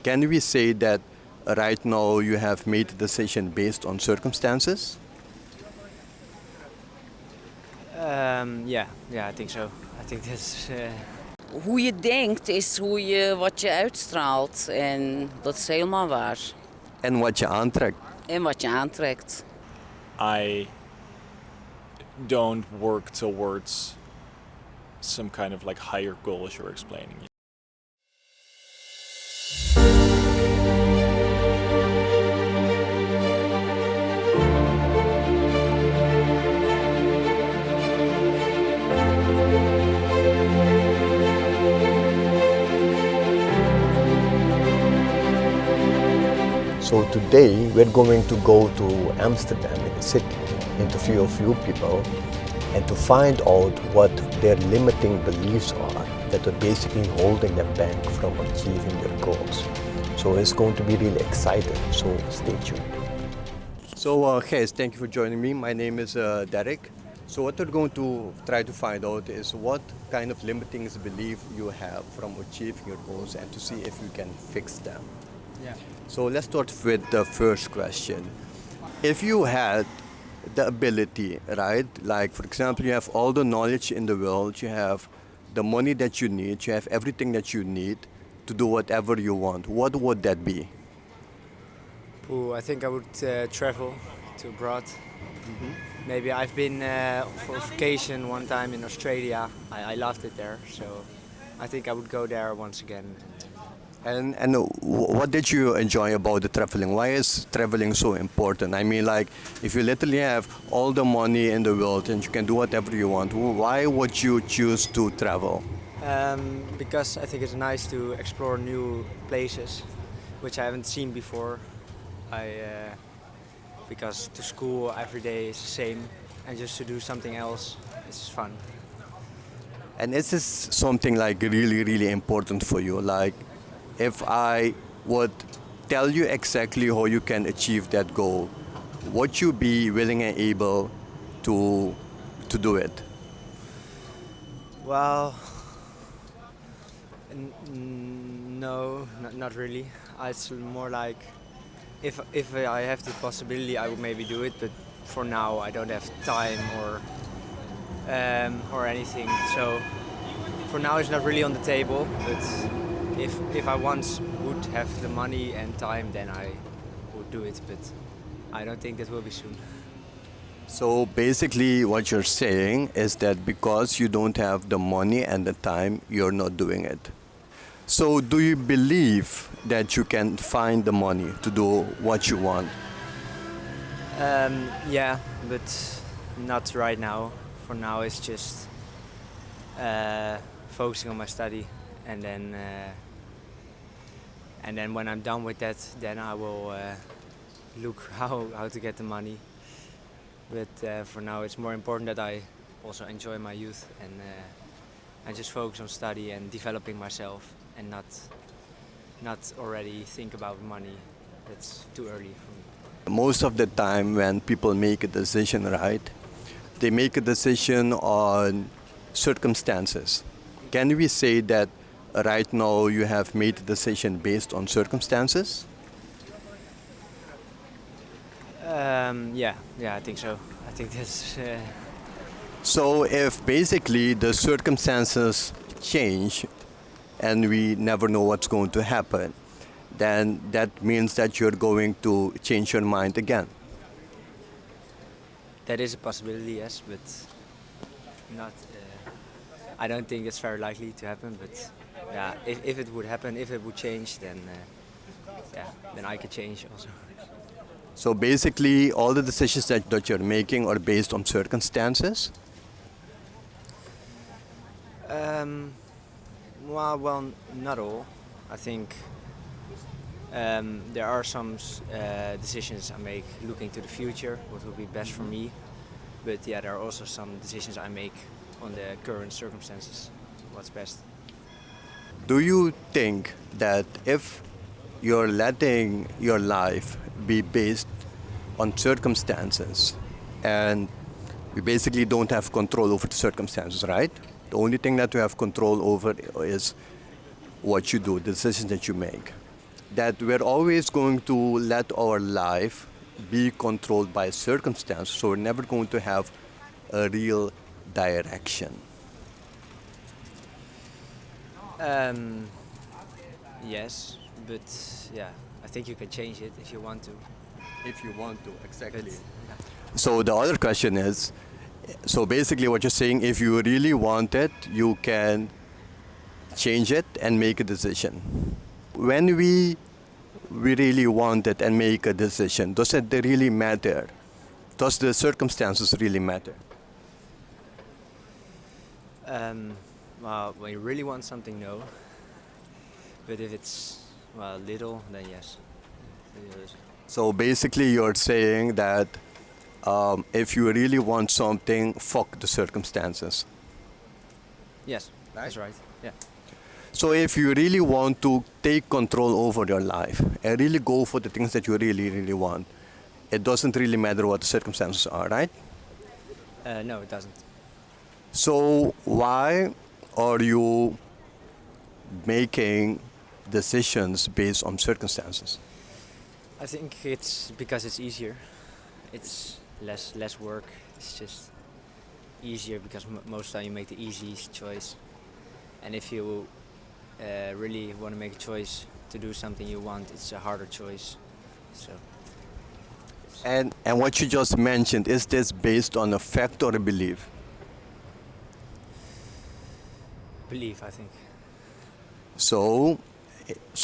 Can we say that right now you have made a decision based on circumstances? Yeah, I think so. I think that's. Hoe je denkt is wat je uitstraalt. En dat is helemaal waar. En wat je aantrekt. En wat je aantrekt. I don't work towards some kind of like higher goal as you're explaining. So today we're going to go to Amsterdam in the city, interview a few people and to find out what their limiting beliefs are that are basically holding them back from achieving their goals. So it's going to be really exciting, so stay tuned. So guys, thank you for joining me. My name is Derek. So what we're going to try to find out is what kind of limiting belief you have from achieving your goals and to see if you can fix them. Yeah. So let's start with the first question. If you had the ability, right, like for example, you have all the knowledge in the world, you have the money that you need, you have everything that you need to do whatever you want, what would that be? I think I would travel to abroad. Maybe I've been for vacation one time in Australia. I loved it there, so I think I would go there once again. And what did you enjoy about the traveling? Why is traveling so important? I mean, like, if you literally have all the money in the world and you can do whatever you want, why would you choose to travel? Because I think it's nice to explore new places, which I haven't seen before. Because to school every day is the same, and just to do something else is fun. And is this something like really, really important for you? Like, if I would tell you exactly how you can achieve that goal, would you be willing and able to do it? Well, no, not really. It's more like if I have the possibility, I would maybe do it. But for now, I don't have time or anything. So for now, it's not really on the table. But if I once would have the money and time, then I would do it. But I don't think that will be soon. So basically what you're saying is that because you don't have the money and the time, you're not doing it. So do you believe that you can find the money to do what you want? Yeah, but not right now. For now, it's just focusing on my study, and then when I'm done with that, then I will look how to get the money. But for now, it's more important that I also enjoy my youth and I just focus on study and developing myself, and not already think about money. That's too early for me. Most of the time when people make a decision, right, they make a decision on circumstances. Can we say that right now you have made a decision based on circumstances? Yeah, I think so. I think that's. So if basically the circumstances change and we never know what's going to happen, then that means that you're going to change your mind again. That is a possibility, yes, but not. I don't think it's very likely to happen. But yeah, if it would happen, if it would change, then then I could change also. So basically, all the decisions that you're making are based on circumstances? Well, not all. I think there are some decisions I make looking to the future, what will be best for me. But yeah, there are also some decisions I make on the current circumstances, what's best. Do you think that if you're letting your life be based on circumstances and we basically don't have control over the circumstances, right? The only thing that we have control over is what you do, the decisions that you make. that we're always going to let our life be controlled by circumstances, so we're never going to have a real direction. Yes, but yeah, I think you can change it if you want to. If you want to, exactly. But, So the other question is, so basically what you're saying, if you really want it, you can change it and make a decision. When we really want it and make a decision, does it really matter? Does the circumstances really matter? Well, when you really want something, no. But if it's little, then yes. Yes. So basically you're saying that if you really want something, fuck the circumstances. Yes, that's right. Yeah. So if you really want to take control over your life and really go for the things that you really, really want, it doesn't really matter what the circumstances are, right? No, it doesn't. So why are you making decisions based on circumstances? I think it's because it's easier. It's less work. It's just easier because most of the time you make the easiest choice. And if you really want to make a choice to do something you want, it's a harder choice. So. And what you just mentioned, is this based on a fact or a belief? Belief, I think. So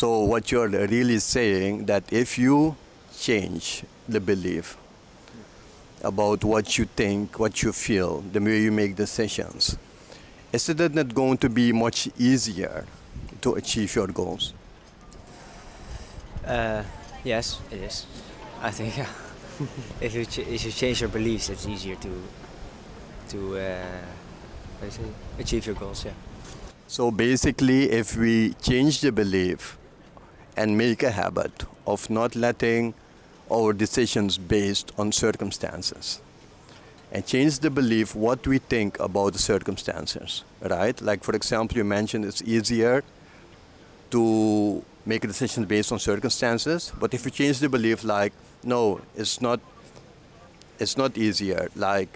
what you're really saying, that if you change the belief about what you think, what you feel, the way you make decisions, is it not going to be much easier to achieve your goals? Yes, it is. I think yeah. If you change your beliefs, it's easier to how do you say, achieve your goals. Yeah. So basically, if we change the belief and make a habit of not letting our decisions based on circumstances, and change the belief what we think about the circumstances, right? Like for example, you mentioned it's easier to make a decision based on circumstances, but if you change the belief like, no, it's not easier, like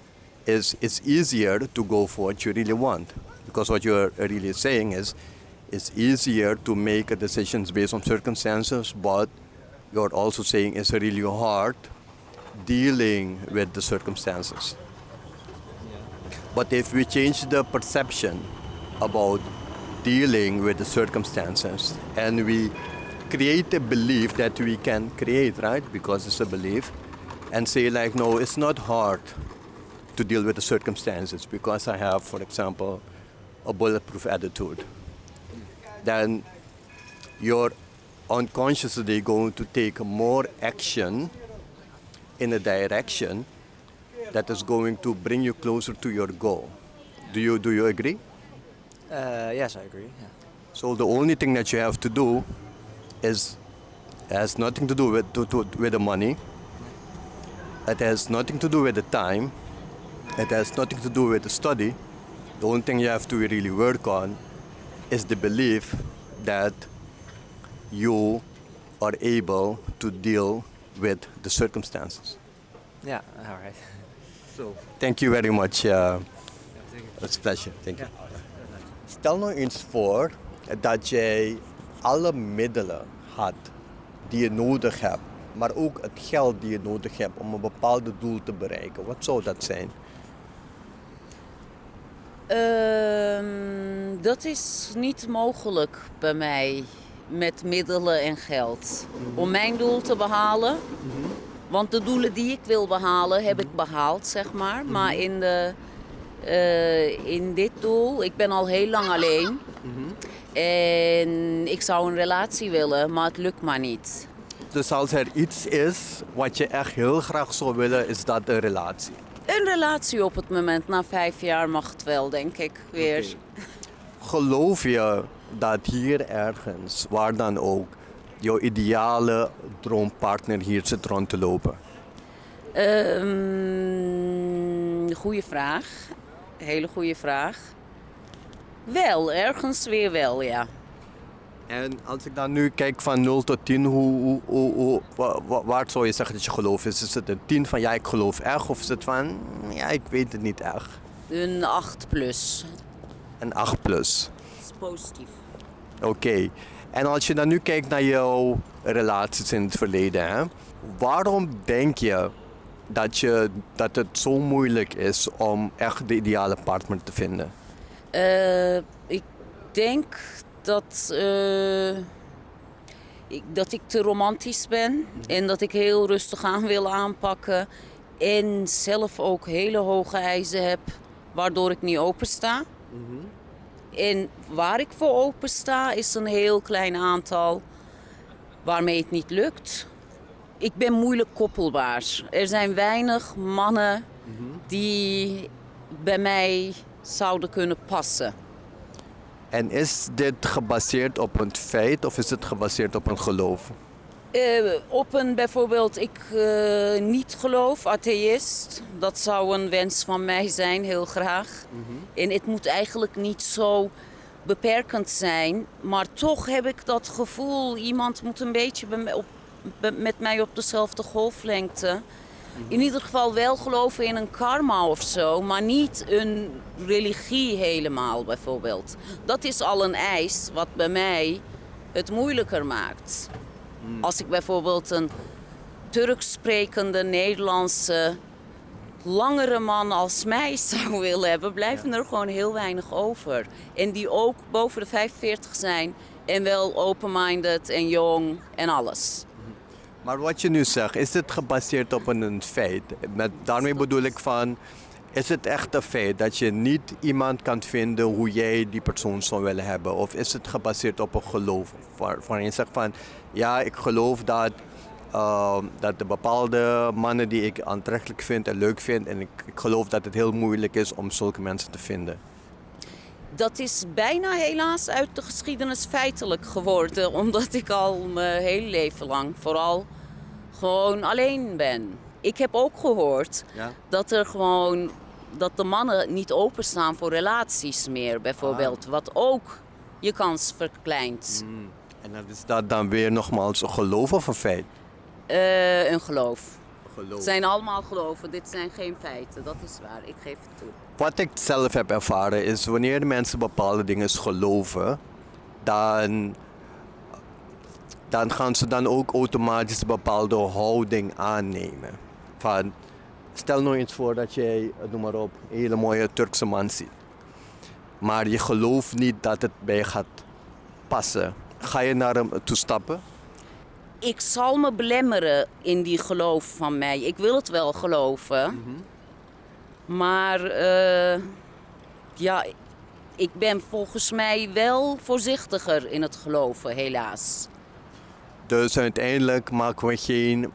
it's easier to go for what you really want. Because what you're really saying is, it's easier to make a decisions based on circumstances, but you're also saying it's really hard dealing with the circumstances. Yeah. But if we change the perception about dealing with the circumstances and we create a belief that we can create, right? Because it's a belief, and say like, no, it's not hard to deal with the circumstances because I have, for example, a bulletproof attitude, then you're unconsciously going to take more action in a direction that is going to bring you closer to your goal. Do you agree? Yes, I agree. Yeah. So the only thing that you have to do has nothing to do with the money. It has nothing to do with the time. It has nothing to do with the study. The only thing you have to really work on is the belief that you are able to deal with the circumstances. Yeah. All right. So, thank you very much. Thank you. It's a pleasure. Thank you. Stel nou eens voor dat jij alle middelen had die je nodig hebt, maar ook het geld die je nodig hebt om een bepaald doel te bereiken. Wat zou dat zijn? Dat is niet mogelijk bij mij met middelen en geld. Om mijn doel te behalen. Want de doelen die ik wil behalen, heb ik behaald, zeg maar. Maar in dit doel, ik ben al heel lang alleen. En ik zou een relatie willen, maar het lukt maar niet. Dus als er iets is wat je echt heel graag zou willen, is dat een relatie? Een relatie op het moment, na 5 jaar mag het wel, denk ik, weer. Okay. Geloof je dat hier ergens, waar dan ook, jouw ideale droompartner hier zit rond te lopen? Goeie vraag. Hele goede vraag. Wel, ergens weer wel, ja. En als ik dan nu kijk van 0 tot 10, waar zou je zeggen dat je geloof is? Is het een 10 van ja, ik geloof echt? Of is het van ja, ik weet het niet echt? Een 8 plus. Een 8 plus. Dat is positief. Oké. En als je dan nu kijkt naar jouw relaties in het verleden, hè? Waarom denk je dat het zo moeilijk is om echt de ideale partner te vinden? Ik denk dat ik te romantisch ben en dat ik heel rustig aan wil aanpakken en zelf ook hele hoge eisen heb, waardoor ik niet opensta. En waar ik voor opensta is een heel klein aantal waarmee het niet lukt. Ik ben moeilijk koppelbaar. Er zijn weinig mannen die bij mij zouden kunnen passen. En is dit gebaseerd op een feit of is het gebaseerd op een geloof? Op een bijvoorbeeld, ik niet geloof, atheïst. Dat zou een wens van mij zijn, heel graag. En het moet eigenlijk niet zo beperkend zijn. Maar toch heb ik dat gevoel, iemand moet een beetje met mij op dezelfde golflengte. In ieder geval wel geloven in een karma of zo, maar niet een religie helemaal bijvoorbeeld. Dat is al een eis wat bij mij het moeilijker maakt. Als ik bijvoorbeeld een Turks sprekende Nederlandse langere man als mij zou willen hebben, blijven er gewoon heel weinig over. En die ook boven de 45 zijn en wel open-minded en jong en alles. Maar wat je nu zegt, is het gebaseerd op een feit? Daarmee bedoel ik van, is het echt een feit dat je niet iemand kan vinden hoe jij die persoon zou willen hebben? Of is het gebaseerd op een geloof? Waarin je zegt van, ja, ik geloof dat de bepaalde mannen die ik aantrekkelijk vind en leuk vind. En ik geloof dat het heel moeilijk is om zulke mensen te vinden. Dat is bijna helaas uit de geschiedenis feitelijk geworden. Omdat ik al mijn hele leven lang vooral gewoon alleen ben. Ik heb ook gehoord dat de mannen niet openstaan voor relaties meer bijvoorbeeld. Wat ook je kans verkleint. En dan is dat dan weer nogmaals een geloof of een feit? Een geloof. Geloof. Het zijn allemaal geloven, dit zijn geen feiten, dat is waar, ik geef het toe. Wat ik zelf heb ervaren is wanneer mensen bepaalde dingen geloven, dan gaan ze dan ook automatisch een bepaalde houding aannemen. Van, stel nou eens voor dat jij, noem maar op, een hele mooie Turkse man ziet. Maar je gelooft niet dat het bij je gaat passen. Ga je naar hem toe stappen? Ik zal me belemmeren in die geloof van mij. Ik wil het wel geloven. Maar ja, ik ben volgens mij wel voorzichtiger in het geloven, helaas. Dus uiteindelijk maken we geen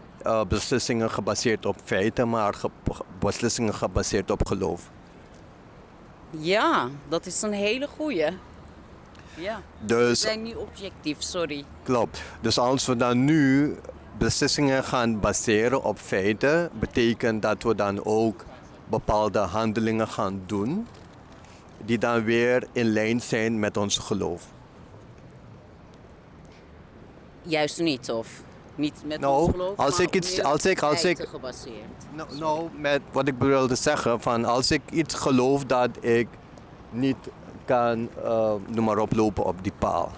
beslissingen gebaseerd op feiten, maar beslissingen gebaseerd op geloof. Ja, dat is een hele goeie. Ja, we Dus zijn niet objectief, sorry. klopt. Dus als we dan nu beslissingen gaan baseren op feiten, betekent dat we dan ook bepaalde handelingen gaan doen die dan weer in lijn zijn met ons geloof. Juist niet, of niet met Nou, ons geloof, als maar ik iets- meer als ik- feiten gebaseerd. Nou, met wat ik wilde zeggen, van als ik iets geloof dat ik niet kan, noem maar op, lopen op die paal,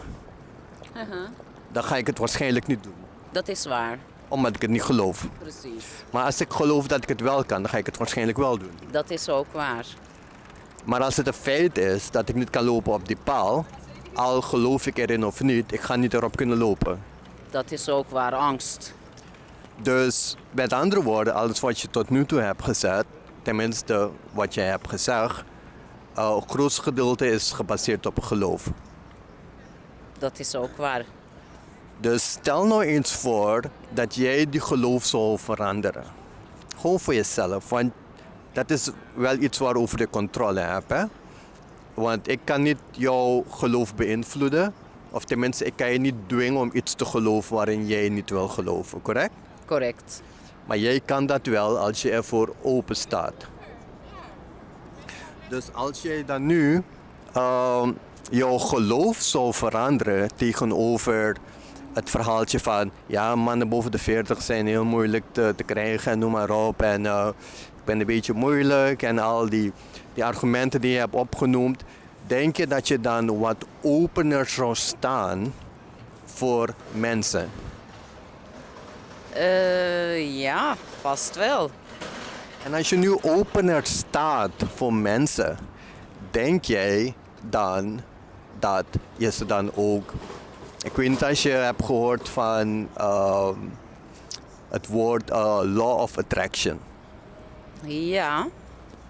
dan ga ik het waarschijnlijk niet doen, Dat is waar, omdat ik het niet geloof. precies. Maar als ik geloof dat ik het wel kan, dan ga ik het waarschijnlijk wel doen. Dat is ook waar. Maar als het een feit is dat ik niet kan lopen op die paal, al geloof ik erin of niet, ik ga niet erop kunnen lopen. Dat is ook waar, angst. Dus met andere woorden, alles wat je tot nu toe hebt gezegd, tenminste wat je hebt gezegd, het grootste gedeelte is gebaseerd op geloof. Dat is ook waar. Dus stel nou eens voor dat jij die geloof zou veranderen. Gewoon voor jezelf, want dat is wel iets waarover je controle hebt. Hè? Want ik kan niet jouw geloof beïnvloeden, of tenminste ik kan je niet dwingen om iets te geloven waarin jij niet wil geloven, correct? Correct. Maar jij kan dat wel als je ervoor open staat. Dus als jij dan nu jouw geloof zou veranderen tegenover het verhaaltje van ja, mannen boven de 40 zijn heel moeilijk te krijgen en noem maar op. En ik ben een beetje moeilijk en al die argumenten die je hebt opgenoemd. Denk je dat je dan wat opener zou staan voor mensen? Ja, vast wel. En als je nu opener staat voor mensen, denk jij dan dat je ze dan ook... Ik weet niet als je hebt gehoord van het woord law of attraction. Ja.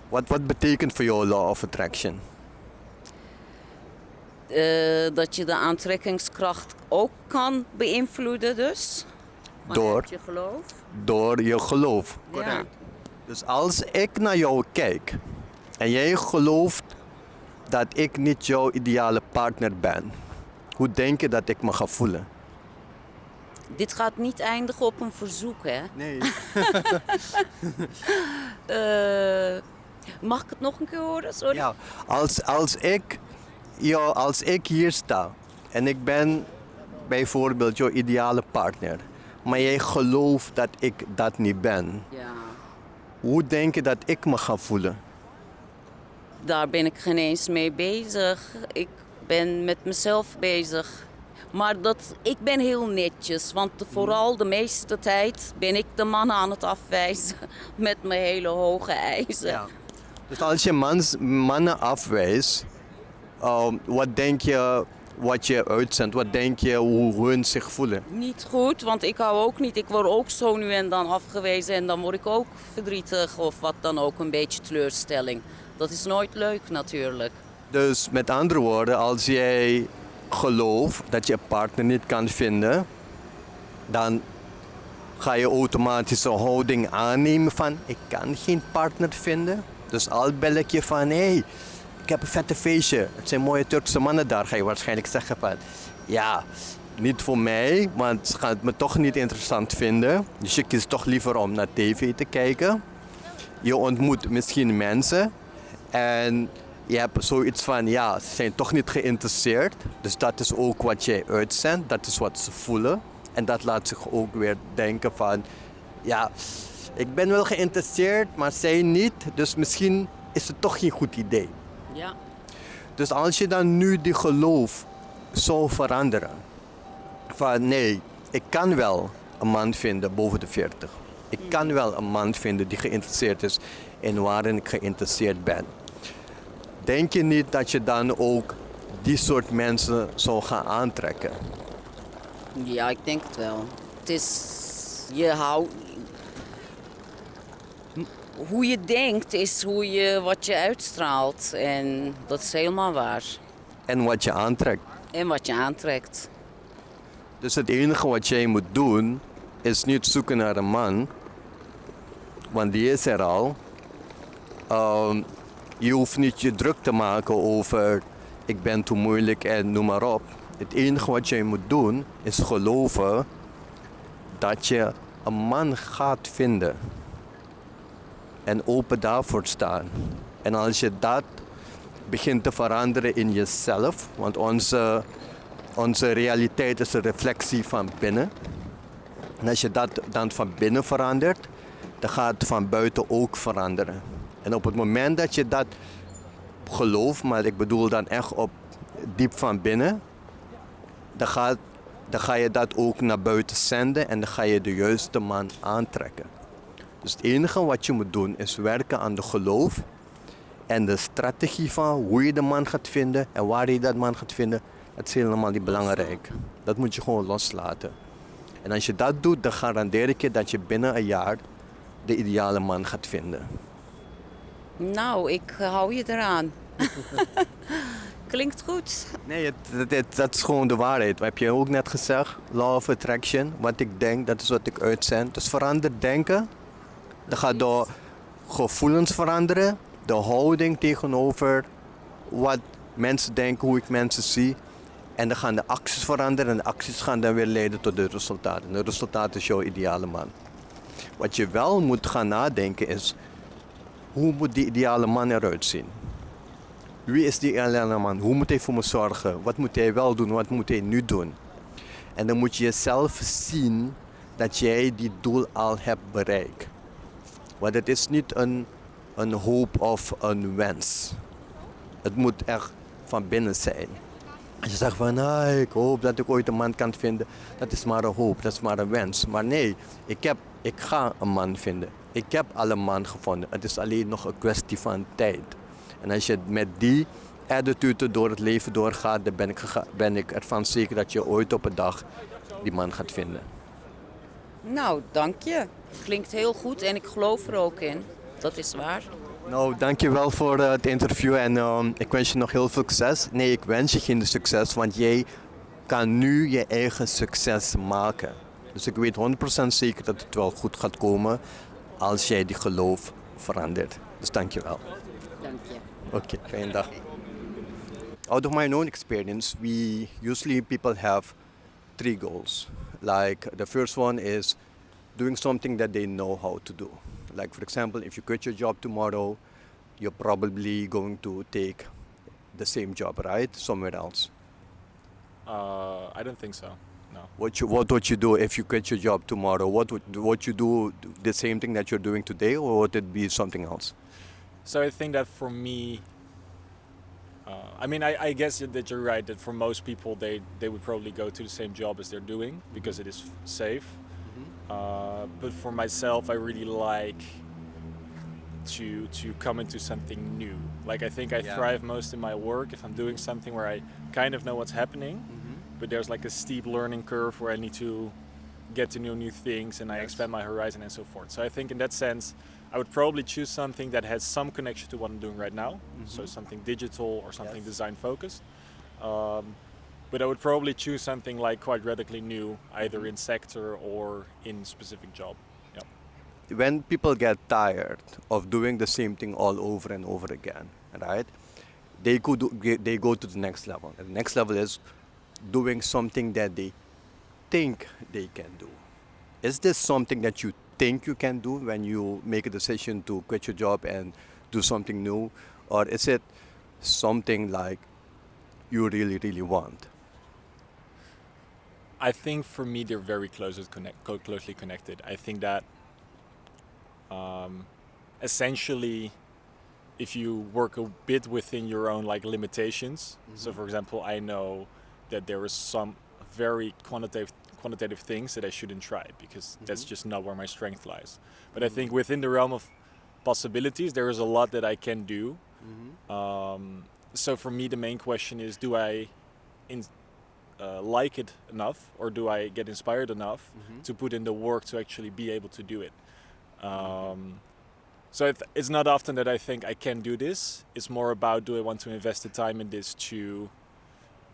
Wat betekent voor jou law of attraction? Dat je de aantrekkingskracht ook kan beïnvloeden dus. Vanuit je geloof. Door je geloof. Ja. Dus als ik naar jou kijk en jij gelooft dat ik niet jouw ideale partner ben, hoe denk je dat ik me ga voelen? Dit gaat niet eindigen op een verzoek, hè? Nee. Mag ik het nog een keer horen? Sorry. Ja, als ik hier sta en ik ben bijvoorbeeld jouw ideale partner, maar jij gelooft dat ik dat niet ben, Ja. hoe denk je dat ik me ga voelen? Daar ben ik geen eens mee bezig. Ik ben met mezelf bezig. Maar ik ben heel netjes, want vooral de meeste tijd ben ik de man aan het afwijzen met mijn hele hoge eisen. Ja. Dus als je mannen afwijst, wat denk je wat je uitzendt? Wat denk je hoe hun zich voelen? Niet goed, want ik hou ook niet. Ik word ook zo nu en dan afgewezen en dan word ik ook verdrietig of wat dan ook, een beetje teleurstelling. Dat is nooit leuk natuurlijk. Dus met andere woorden, als jij gelooft dat je een partner niet kan vinden, dan ga je automatisch een houding aannemen van ik kan geen partner vinden. Dus al bel ik je van hé, ik heb een vette feestje. Het zijn mooie Turkse mannen daar. Ga je waarschijnlijk zeggen van ja, niet voor mij, want ze gaan het me toch niet interessant vinden. Dus je kiest toch liever om naar tv te kijken. Je ontmoet misschien mensen en je hebt zoiets van ja, ze zijn toch niet geïnteresseerd. Dus dat is ook wat jij uitzendt, dat is wat ze voelen. En dat laat zich ook weer denken van ja, ik ben wel geïnteresseerd, maar zij niet. Dus misschien is het toch geen goed idee. Ja. Dus als je dan nu die geloof zou veranderen. Van nee, ik kan wel een man vinden boven de 40. Ik kan wel een man vinden die geïnteresseerd is in waarin ik geïnteresseerd ben. Denk je niet dat je dan ook die soort mensen zou gaan aantrekken? Ja, ik denk het wel. Het is, hoe je denkt is wat je uitstraalt. En dat is helemaal waar. En wat je aantrekt. En wat je aantrekt. Dus het enige wat jij moet doen is niet zoeken naar een man. Want die is er al. Je hoeft niet je druk te maken over ik ben te moeilijk en noem maar op. Het enige wat jij moet doen is geloven dat je een man gaat vinden. En open daarvoor staan. En als je dat begint te veranderen in jezelf, want onze realiteit is een reflectie van binnen. En als je dat dan van binnen verandert, dan gaat het van buiten ook veranderen. En op het moment dat je dat gelooft, maar ik bedoel dan echt op diep van binnen, dan ga je dat ook naar buiten zenden en dan ga je de juiste man aantrekken. Dus het enige wat je moet doen is werken aan de geloof en de strategie van hoe je de man gaat vinden en waar je dat man gaat vinden, dat is helemaal niet belangrijk. Dat moet je gewoon loslaten. En als je dat doet, dan garandeer ik je dat je binnen een jaar de ideale man gaat vinden. Nou, ik hou je eraan. Klinkt goed. Nee, dat is gewoon de waarheid. Wat heb je ook net gezegd? Law of attraction. Wat ik denk, dat is wat ik uitzend. Dus verander denken. Dan gaat de gevoelens veranderen. De houding tegenover wat mensen denken, hoe ik mensen zie. En dan gaan de acties veranderen. En de acties gaan dan weer leiden tot de resultaten. En de resultaat is jouw ideale man. Wat je wel moet gaan nadenken is, hoe moet die ideale man eruit zien? Wie is die Elena man? Hoe moet hij voor me zorgen? Wat moet hij wel doen? Wat moet hij nu doen? En dan moet je jezelf zien dat jij die doel al hebt bereikt. Want het is niet een hoop of een wens. Het moet echt van binnen zijn. Als je zegt van, ik hoop dat ik ooit een man kan vinden. Dat is maar een hoop, dat is maar een wens. Maar nee, ik ga een man vinden. Ik heb al een man gevonden. Het is alleen nog een kwestie van tijd. En als je met die attitude door het leven doorgaat, dan ben ik ervan zeker dat je ooit op een dag die man gaat vinden. Nou, dank je. Klinkt heel goed en ik geloof er ook in. Dat is waar. Nou, dankjewel voor het interview en ik wens je nog heel veel succes. Nee, ik wens je geen succes, want jij kan nu je eigen succes maken. Dus ik weet 100% zeker dat het wel goed gaat komen als jij die geloof verandert. Dus dankjewel. Dank je. Okay, fijne dag. Out of my own experience, we usually people have 3 goals. Like the first one is doing something that they know how to do. Like for example, if you quit your job tomorrow, you're probably going to take the same job, right? Somewhere else. I don't think so. No. What would you do if you quit your job tomorrow? Would you do the same thing that you're doing today, or would it be something else? So I think that for me, I guess that you're right, that for most people they would probably go to the same job as they're doing because it is safe. But for myself, I really like to come into something new. Like I think I thrive most in my work if I'm doing something where I kind of know what's happening, but there's like a steep learning curve where I need to get to know new things and I expand my horizon and so forth. So I think in that sense, I would probably choose something that has some connection to what I'm doing right now. So something digital or something design focused. But I would probably choose something like quite radically new, either in sector or in specific job. Yeah. When people get tired of doing the same thing all over and over again, right? They go to the next level. And the next level is doing something that they think they can do. Is this something that you think you can do when you make a decision to quit your job and do something new? Or is it something like you really, really want? I think for me they're very closely connected. I think that essentially, if you work a bit within your own like limitations. So for example, I know that there is some very quantitative things that I shouldn't try because that's just not where my strength lies. But I think within the realm of possibilities, there is a lot that I can do. So for me, the main question is: do I like it enough, or do I get inspired enough to put in the work to actually be able to do it? So it's not often that I think I can do this. It's more about, do I want to invest the time in this to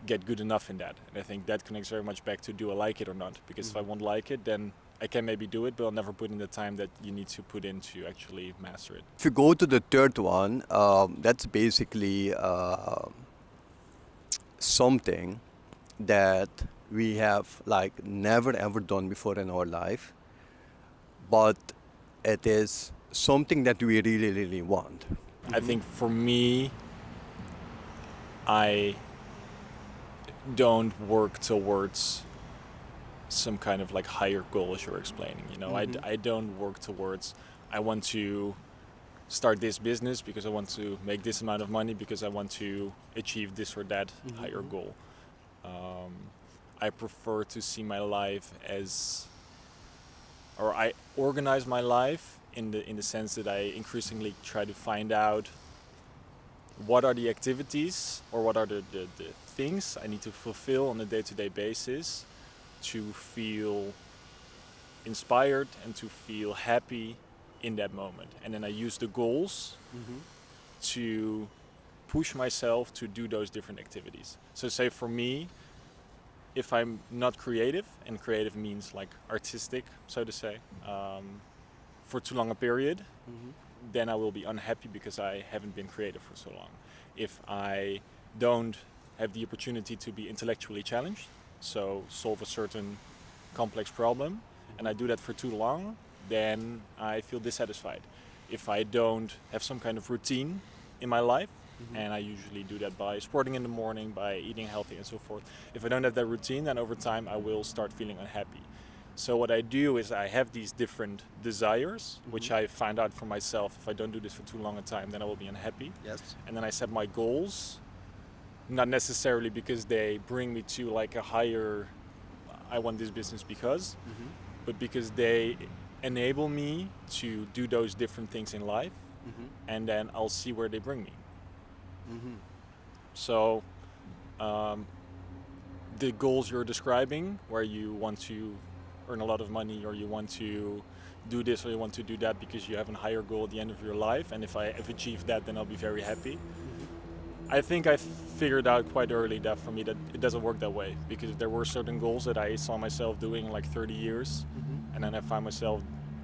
get good enough in that? And I think that connects very much back to, do I like it or not? Because if I won't like it, then I can maybe do it, but I'll never put in the time that you need to put in to actually master it. If you go to the third one, that's basically something that we have like never ever done before in our life, but it is something that we really, really want. I think for me, I don't work towards some kind of like higher goal, as you're explaining. You know, I don't work towards, I want to start this business because I want to make this amount of money, because I want to achieve this or that higher goal. I prefer to see my life as, or I organize my life in the sense that I increasingly try to find out what are the activities or what are the things I need to fulfill on a day-to-day basis to feel inspired and to feel happy in that moment. And then I use the goals to push myself to do those different activities. So say for me, if I'm not creative, and creative means like artistic, so to say, for too long a period, then I will be unhappy because I haven't been creative for so long. If I don't have the opportunity to be intellectually challenged, so solve a certain complex problem, and I do that for too long, then I feel dissatisfied. If I don't have some kind of routine in my life, And I usually do that by sporting in the morning, by eating healthy and so forth. If I don't have that routine, then over time I will start feeling unhappy. So what I do is I have these different desires, which I find out for myself. If I don't do this for too long a time, then I will be unhappy. Yes. And then I set my goals, not necessarily because they bring me to like a higher, I want this business because, but because they enable me to do those different things in life, and then I'll see where they bring me. So the goals you're describing, where you want to earn a lot of money, or you want to do this, or you want to do that because you have a higher goal at the end of your life, and if I've achieved that, then I'll be very happy. I think I figured out quite early that for me that it doesn't work that way, because there were certain goals that I saw myself doing in like 30 years, and then I found myself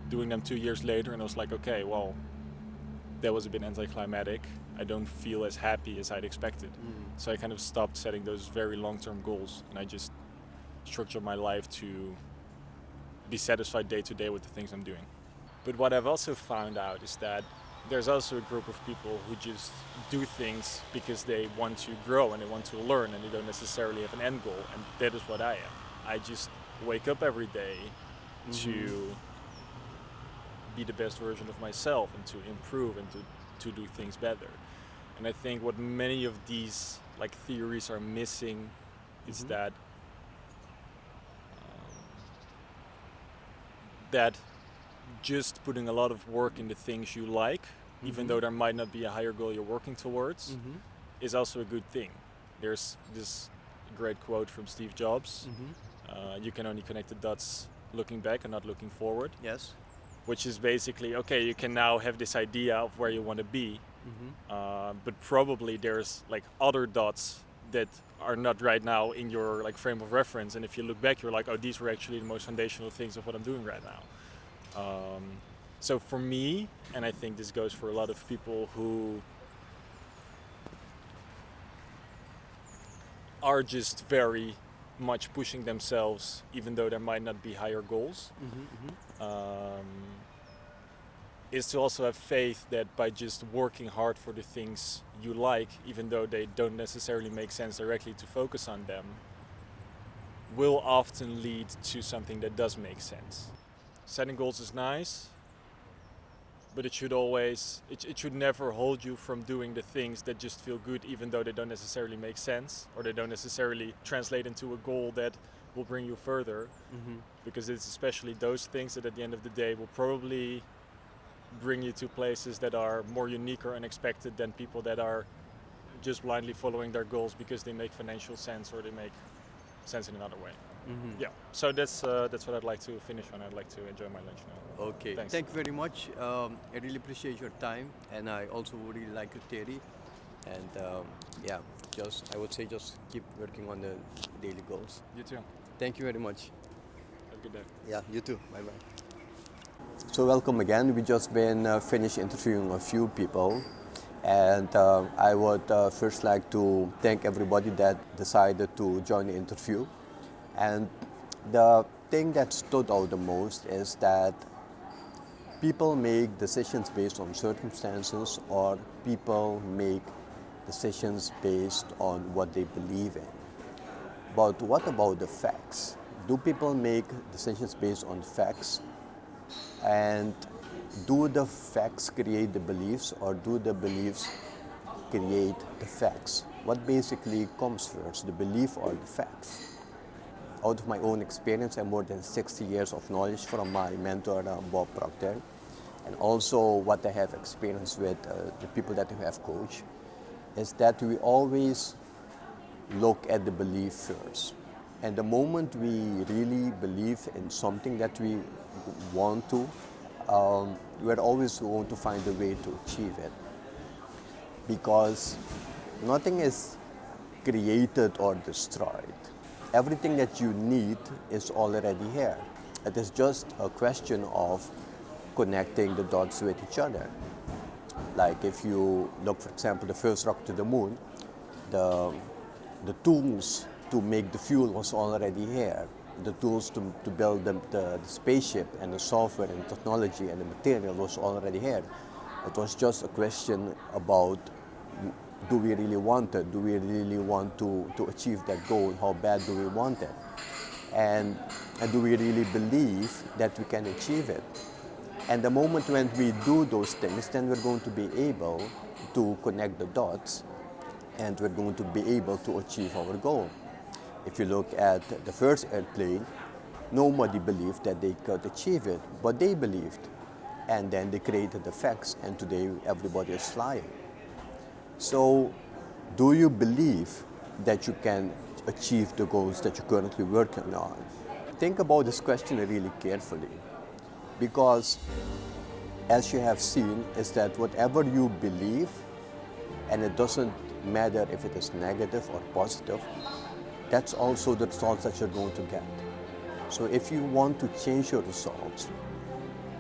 doing them 2 years later, and I was like, okay, well, that was a bit anticlimactic. I don't feel as happy as I'd expected. So I kind of stopped setting those very long-term goals, and I just structured my life to be satisfied day to day with the things I'm doing. But what I've also found out is that there's also a group of people who just do things because they want to grow and they want to learn, and they don't necessarily have an end goal, and that is what I am. I just wake up every day to be the best version of myself and to improve and to do things better. And I think what many of these like theories are missing is that that just putting a lot of work into things you like, even though there might not be a higher goal you're working towards, is also a good thing. There's this great quote from Steve Jobs, you can only connect the dots looking back and not looking forward. Yes. Which is basically, okay, you can now have this idea of where you want to be, but probably there's like other dots that are not right now in your like frame of reference, and if you look back, you're like, oh, these were actually the most foundational things of what I'm doing right now. So for me, and I think this goes for a lot of people who are just very much pushing themselves, even though there might not be higher goals, is to also have faith that by just working hard for the things you like, even though they don't necessarily make sense directly to focus on them, will often lead to something that does make sense. Setting goals is nice, but it should never hold you from doing the things that just feel good, even though they don't necessarily make sense, or they don't necessarily translate into a goal that will bring you further, because it's especially those things that at the end of the day will probably bring you to places that are more unique or unexpected than people that are just blindly following their goals because they make financial sense or they make sense in another way. Yeah, so that's what I'd like to finish on. I'd like to enjoy my lunch now. Okay, Thanks. thank you very much. I really appreciate your time, and I also would really like your theory. And I would say just keep working on the daily goals. You too. Thank you very much. Have a good day. Yeah, you too. Bye-bye. So welcome again. We just been finished interviewing a few people, and I would first like to thank everybody that decided to join the interview. And the thing that stood out the most is that people make decisions based on circumstances, or people make decisions based on what they believe in. But what about the facts? Do people make decisions based on facts? And do the facts create the beliefs, or do the beliefs create the facts? What basically comes first, the belief or the facts? Out of my own experience and more than 60 years of knowledge from my mentor, Bob Proctor, and also what I have experienced with the people that we have coached, is that we always look at the belief first. And the moment we really believe in something that we want to, we're always going to find a way to achieve it. Because nothing is created or destroyed. Everything that you need is already here. It is just a question of connecting the dots with each other. Like if you look, for example, the first rocket to the moon, the tools to make the fuel was already here. The tools to build the spaceship and the software and the technology and the material was already here. It was just a question about do we really want it? Do we really want to achieve that goal? How bad do we want it? And do we really believe that we can achieve it? And the moment when we do those things, then we're going to be able to connect the dots, and we're going to be able to achieve our goal. If you look at the first airplane, nobody believed that they could achieve it, but they believed. And then they created the facts, and today everybody is flying. So, do you believe that you can achieve the goals that you're currently working on? Think about this question really carefully, because as you have seen, is that whatever you believe, and it doesn't matter if it is negative or positive, that's also the results that you're going to get. So if you want to change your results,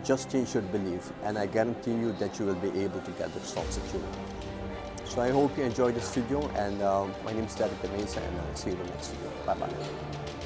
just change your belief, and I guarantee you that you will be able to get the results that you want. So I hope you enjoyed this video, and my name is Derek Mesa, and I'll see you in the next video. Bye-bye.